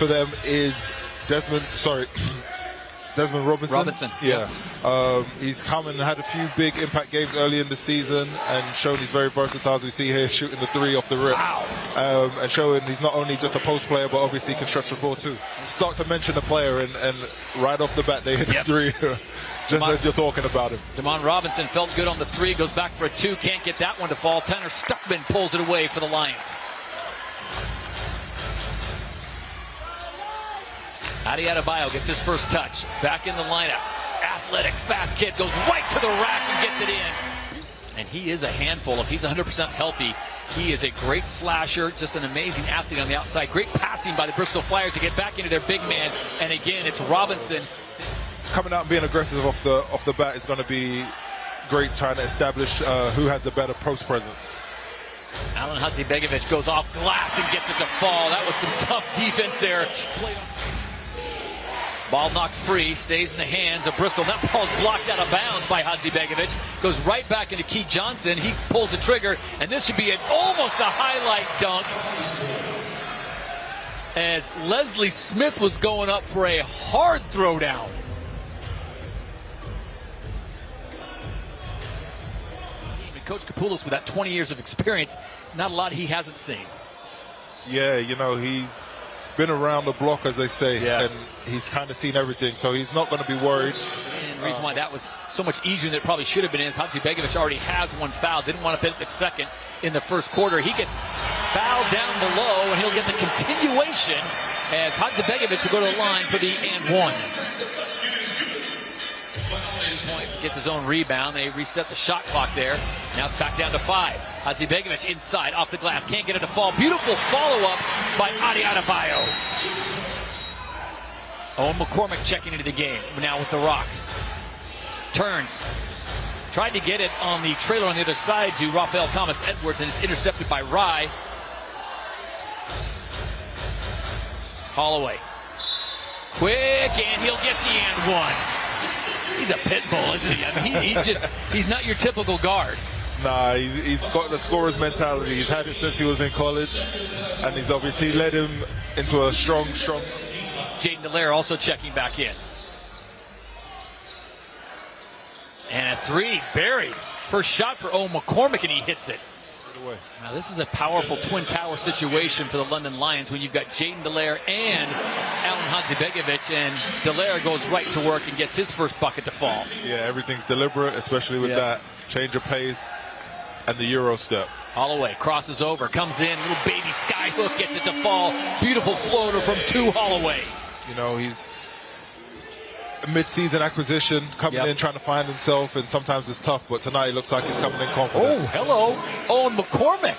for them is Desmond Robinson. Yeah. He's come and had a few big impact games early in the season and shown he's very versatile, as we see here, shooting the 3 off the rip. Wow. And showing he's not only just a post player, but obviously can stretch the floor too. Start to mention the player and right off the bat they hit the 3 just as you're talking about him. Demond Robinson felt good on the 3, goes back for a 2, can't get that one to fall. Tanner Stuckman pulls it away for the Lions. Adi Adebayo gets his first touch. Back in the lineup. Athletic, fast kid, goes right to the rack and gets it in. And he is a handful. If he's 100% healthy, he is a great slasher, just an amazing athlete on the outside. Great passing by the Bristol Flyers to get back into their big man. And again, it's Robinson. Coming out and being aggressive off the bat is going to be great, trying to establish who has the better post presence. Alen Hadzibegovic goes off glass and gets it to fall. That was some tough defense there. Ball knocked free, stays in the hands of Bristol. That ball's blocked out of bounds by Hadzibegovic. Goes right back into Keith Johnson. He pulls the trigger, and this should be almost a highlight dunk. As Leslie Smith was going up for a hard throwdown. And Coach Kapoulis, with that 20 years of experience, not a lot he hasn't seen. Yeah, you know, he's been around the block, as they say, and he's kind of seen everything, so he's not going to be worried. And the reason why that was so much easier than it probably should have been is Hadzibegovic already has 1 foul. Didn't want to pit the second in the first quarter. He gets fouled down below, and he'll get the continuation as Hadzibegovic will go to the line for the and 1. Point gets his own rebound. They reset the shot clock there. Now it's back down to 5. Hadzibegovic inside, off the glass, can't get it to fall. Beautiful follow-up by Adi Adebayo. Owen McCormick checking into the game now with the rock. Turns. Tried to get it on the trailer on the other side to Rafael Thomas Edwards, and it's intercepted by Rye. Holloway. Quick, and he'll get the and 1. He's a pit bull, isn't he? I mean, he's not your typical guard. Nah, he's got the scorer's mentality. He's had it since he was in college, and he's obviously led him into a strong. Jaden Dallaire also checking back in. And a 3 buried. First shot for Owen McCormick, and he hits it. Now this is a powerful twin tower situation for the London Lions when you've got Jaden Dallaire and Alen Hadzibegovic, and Dallaire goes right to work and gets his first bucket to fall. Yeah, everything's deliberate, especially with that change of pace and the Euro step. Holloway crosses over, comes in, little baby sky hook, gets it to fall. Beautiful floater from 2 Holloway. You know, he's a mid-season acquisition, coming in, trying to find himself, and sometimes it's tough, but tonight it looks like he's coming in confident. Oh, hello, Owen McCormick.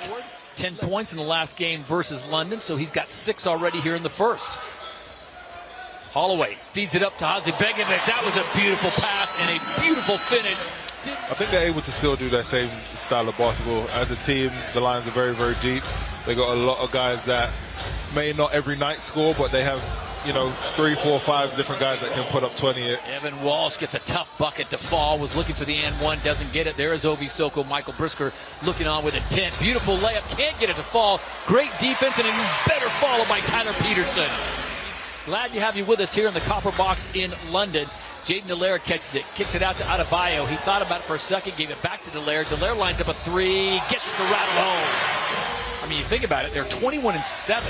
10 points in the last game versus London, so he's got 6 already here in the first. Holloway feeds it up to Hadzibegovic. That was a beautiful pass and a beautiful finish. I think they're able to still do that same style of basketball. As a team, the Lions are very, very deep. They got a lot of guys that may not every night score, but they have, you know, 3, 4, 5 different guys that can put up 20. Evan Walsh gets a tough bucket to fall, was looking for the and 1, doesn't get it. There is Ovi Soko, Michael Brisker looking on with intent. Beautiful layup, can't get it to fall. Great defense, and a better follow by Tyler Peterson. Glad to have you with us here in the Copper Box in London. Jaden Dallaire catches it, kicks it out to Adebayo. He thought about it for a second, gave it back to Dallaire. Dallaire lines up a 3, gets it to rattle home. I mean, you think about it, they're 21-7.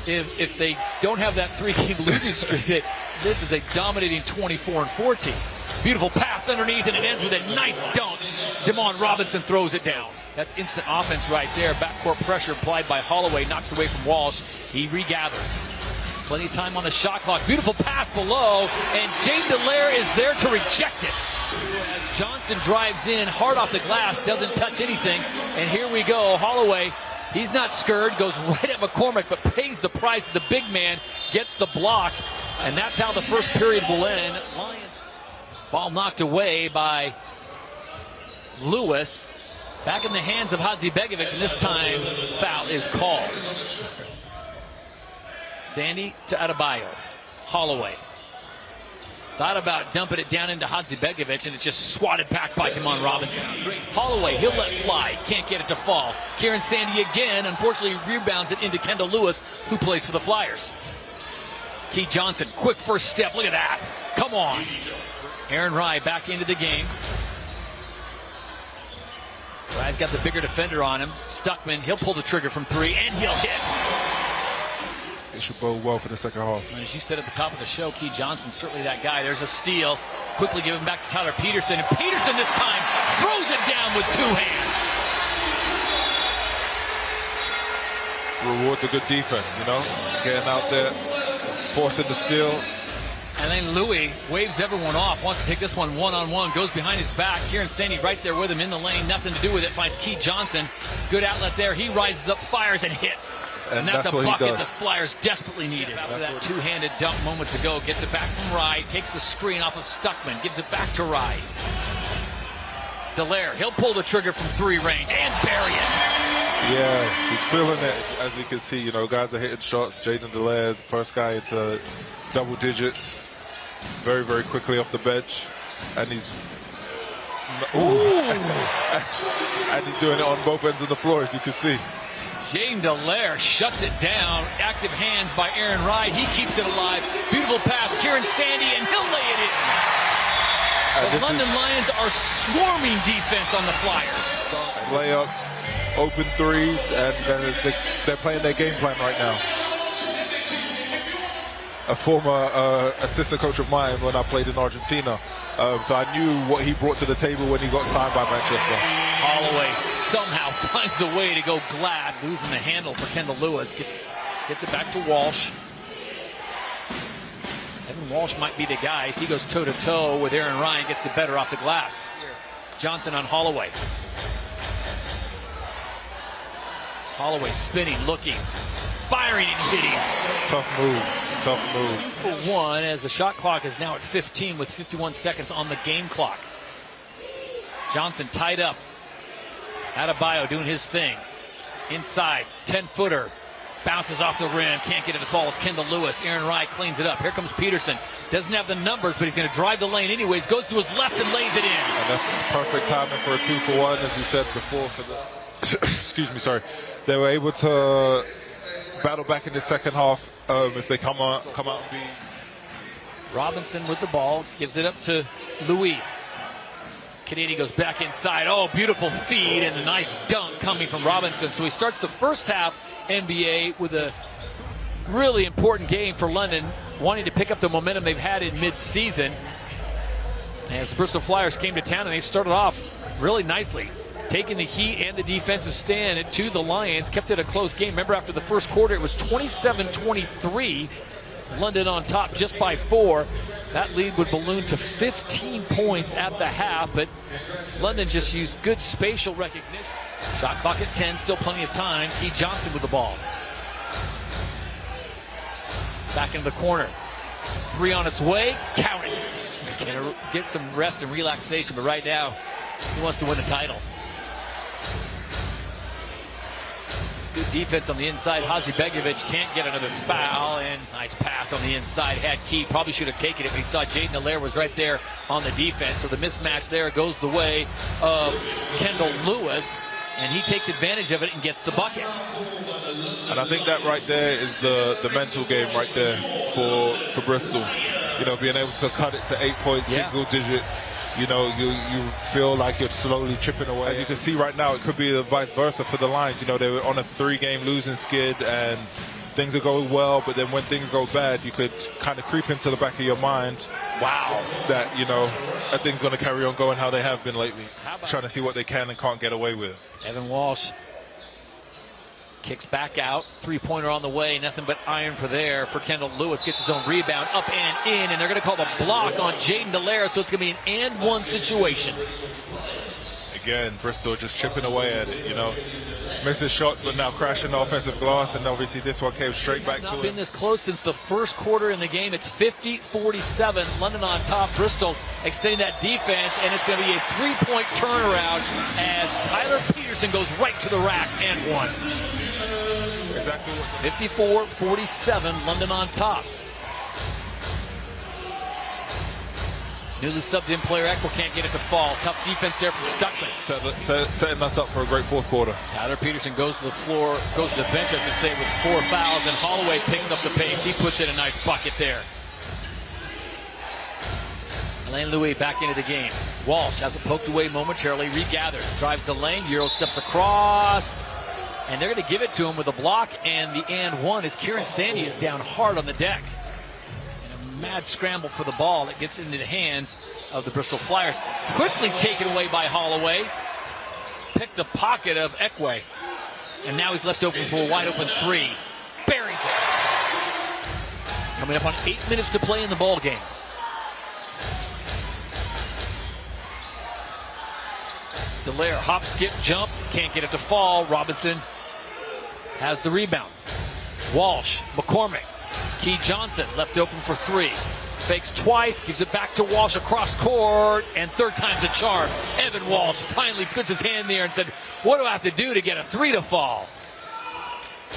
If they don't have that 3-game losing streak, this is a dominating 24-14. Beautiful pass underneath, and it ends with a nice dunk. Demond Robinson throws it down. That's instant offense right there. Backcourt pressure applied by Holloway, knocks away from Walsh. He regathers. Plenty of time on the shot clock. Beautiful pass below, and Jaden Dallaire is there to reject it. As Johnson drives in, hard off the glass, doesn't touch anything. And here we go, Holloway. He's not scared, goes right at McCormick, but pays the price. The big man gets the block, and that's how the first period will end. Lions. Ball knocked away by Lewis. Back in the hands of Hadzibegovic, and this time foul is called. Sandy to Adebayo. Holloway. Thought about dumping it down into Hadzibegovic, and it's just swatted back by Demond Robinson. Holloway, he'll let it fly. Can't get it to fall. Kieran Sandy again, unfortunately, rebounds it into Kendall Lewis, who plays for the Flyers. Key Johnson, quick first step. Look at that. Come on. Aaron Rye back into the game. Rye's got the bigger defender on him. Stuckman, he'll pull the trigger from 3, and he'll hit. It should bode well for the second half. And as you said at the top of the show, Key Johnson, certainly that guy. There's a steal. Quickly giving back to Tyler Peterson. And Peterson this time throws it down with 2 hands. Reward the good defense, you know, getting out there, forcing the steal. And then Louis waves everyone off, wants to take this one one-on-one, goes behind his back. Kieran Sandy right there with him in the lane, nothing to do with it, finds Key Johnson. Good outlet there. He rises up, fires, and hits. And that's a bucket the Flyers desperately needed. After that two-handed dunk moments ago, gets it back from Rye, takes the screen off of Stuckman, gives it back to Rye. Dallaire, he'll pull the trigger from 3 range and bury it. Yeah, he's feeling it, as you can see. You know, guys are hitting shots. Jaden Dallaire, the first guy into double digits, very, very quickly off the bench, and he's and he's doing it on both ends of the floor, as you can see. Jaden Dallaire shuts it down. Active hands by Aaron Rye. He keeps it alive. Beautiful pass, Kieran Sandy, and he'll lay it in. The London Lions are swarming defense on the Flyers. Layups, open threes, and they're playing their game plan right now. A former assistant coach of mine when I played in Argentina, so I knew what he brought to the table when he got signed by Manchester. Holloway somehow finds a way to go glass, losing the handle for Kendall Lewis. Gets it back to Walsh. Evan Walsh might be the guy as he goes toe-to-toe with Aaron Ryan, gets the better off the glass. Johnson on Holloway. Holloway spinning, looking, firing and hitting. Tough move. 2 for 1 as the shot clock is now at 15 with 51 seconds on the game clock. Johnson tied up. Adebayo doing his thing. Inside, 10-footer. Bounces off the rim, can't get it to fall. It's Kendall Lewis. Aaron Rye cleans it up. Here comes Peterson. Doesn't have the numbers, but he's going to drive the lane anyways. Goes to his left and lays it in. And that's perfect timing for a 2 for 1, as you said before. For the excuse me, sorry. They were able to battle back in the second half if they come out and be. Robinson with the ball, gives it up to Louis. Canadian goes back inside. Oh, beautiful feed and a nice dunk coming from Robinson. So he starts the first half NBA with a really important game for London, wanting to pick up the momentum they've had in mid-season. As the Bristol Flyers came to town, and they started off really nicely, taking the heat and the defensive stand to the Lions, kept it a close game. Remember, after the first quarter, it was 27-23. London on top just by 4. That lead would balloon to 15 points at the half, but London just used good spatial recognition. Shot clock at 10, still plenty of time. Key Johnson with the ball. Back into the corner. 3 on its way, count it. Can get some rest and relaxation, but right now, he wants to win the title. Good defense on the inside. Hadzibegovic can't get another foul, and nice pass on the inside. Had Key, probably should have taken it, but he saw Jaden Dallaire was right there on the defense. So the mismatch there goes the way of Kendall Lewis, and he takes advantage of it and gets the bucket. And I think that right there is the mental game right there for Bristol. You know, being able to cut it to 8 points, single digits. You know, you feel like you're slowly chipping away. As you can see right now, it could be the vice versa for the Lions. You know, they were on a 3-game losing skid, and things are going well, but then when things go bad, you could kind of creep into the back of your mind. Wow. That, you know, that thing's going to carry on going how they have been lately. Trying to see what they can and can't get away with. Evan Walsh kicks back out. 3-pointer on the way. Nothing but iron for Kendall Lewis. Gets his own rebound up and in. And they're going to call the block on Jaden Dallaire. So it's going to be an and-one situation. Again, Bristol just chipping away at it, you know. Misses shots, but now crashing the offensive glass. And obviously this one came straight back to it. It's not been this close since the first quarter in the game. It's 50-47. London on top. Bristol extending that defense. And it's going to be a 3-point turnaround as Tyler Peterson goes right to the rack and one. Exactly. 54-47, London on top. Newly subbed in player Ekwa can't get it to fall. Tough defense there from Stuckman. Setting us up for a great fourth quarter. Tyler Peterson goes to the floor, goes to the bench, I should say, with 4 fouls, and Holloway picks up the pace. He puts in a nice bucket there. Alain Louis back into the game. Walsh has it poked away momentarily, regathers, drives the lane, Euro steps across, and they're going to give it to him with a block, and the and one as Kieran Sandy is down hard on the deck. Mad scramble for the ball that gets into the hands of the Bristol Flyers. Quickly taken away by Holloway. Picked the pocket of Ekwe. And now he's left open for a wide open 3. Buries it. Coming up on 8 minutes to play in the ball game. Dallaire, hop, skip, jump. Can't get it to fall. Robinson has the rebound. Walsh, McCormick. Key Johnson left open for 3. Fakes twice, gives it back to Walsh across court, and third time's a charm. Evan Walsh finally puts his hand there and said, what do I have to do to get a 3 to fall?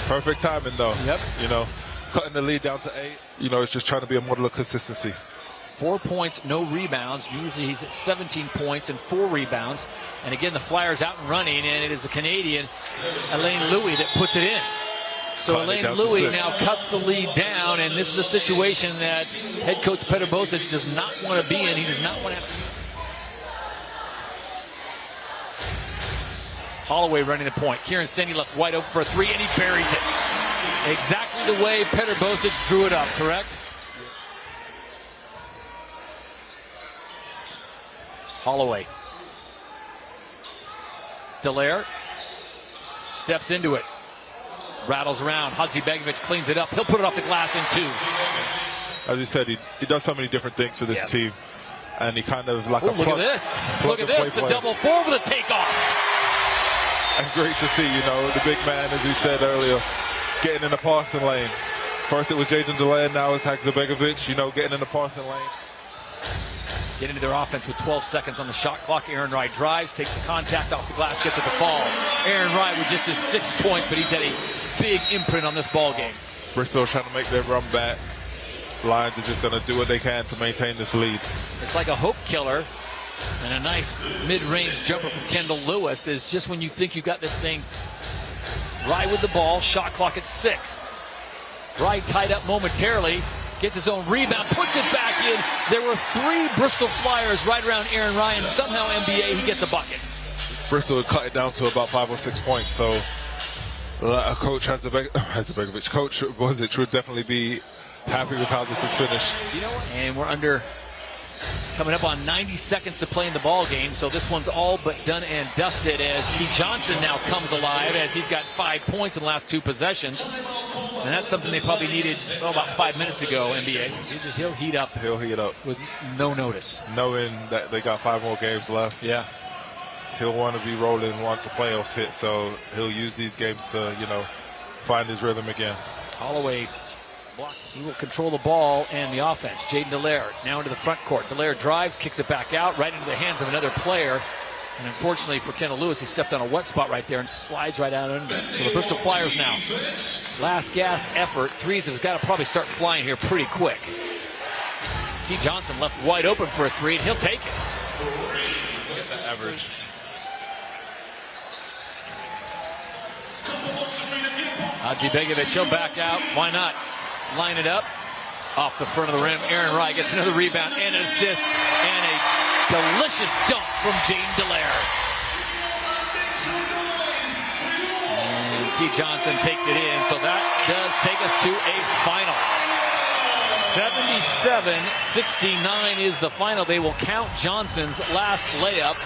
Perfect timing, though. Yep. You know, cutting the lead down to 8. You know, it's just trying to be a model of consistency. 4 points, no rebounds. Usually he's at 17 points and 4 rebounds. And again, the Flyers out and running, and it is the Canadian Alain Louis that puts it in. So Alain Louis now cuts the lead down, and this is a situation that head coach Petar Bosic does not want to be in. He does not want to have to. Holloway running the point. Kieran Sandy left wide open for a 3, and he buries it. Exactly the way Petar Bosic drew it up, correct? Holloway. Dallaire steps into it. Rattles around. Hadzibegovic cleans it up. He'll put it off the glass in 2. As you said, he does so many different things for this team. And he kind of like look at this. Look at this. The double 4 with a takeoff. And great to see, you know, the big man, as we said earlier, getting in the passing lane. First it was Jaden Dallaire, now it's Hadzibegovic, you know, getting in the passing lane. Get into their offense with 12 seconds on the shot clock. Aaron Wright drives, takes the contact off the glass, gets it to fall. Aaron Wright with just his 6th point, but he's had a big imprint on this ball game. Bristol trying to make their run back. Lions are just going to do what they can to maintain this lead. It's like a hope killer, and a nice mid-range jumper from Kendall Lewis is just when you think you got this thing right with the ball. Shot clock at 6. Wright tied up momentarily. Gets his own rebound, puts it back in. There were 3 Bristol Flyers right around Aaron Ryan. Somehow NBA, he gets a bucket. Bristol cut it down to about 5 or 6 points. So Coach Hadzibegovic, Coach Bosic would definitely be happy with how this is finished. You know what? And we're coming up on 90 seconds to play in the ball game. So this one's all but done and dusted as Key Johnson now comes alive as he's got 5 points in the last 2 possessions. And that's something they probably needed about 5 minutes ago, NBA. He'll heat up. He'll heat up. With no notice. Knowing that they got 5 more games left. Yeah. He'll want to be rolling once the playoffs hit, so he'll use these games to, you know, find his rhythm again. Holloway blocked. He will control the ball and the offense. Jaden Dallaire now into the front court. Dallaire drives, kicks it back out, right into the hands of another player. And unfortunately for Kendall Lewis, he stepped on a wet spot right there and slides right out under it. So the Bristol Flyers now, last gasp effort. 3s have got to probably start flying here pretty quick. Key Johnson left wide open for a 3, and he'll take it. Get that average. Hadzibegovic, he'll back out. Why not? Line it up. Off the front of the rim. Aaron Wright gets another rebound and an assist. And a delicious dunk from Jaden Dallaire. And Key Johnson takes it in. So that does take us to a final. 77-69 is the final. They will count Johnson's last layup.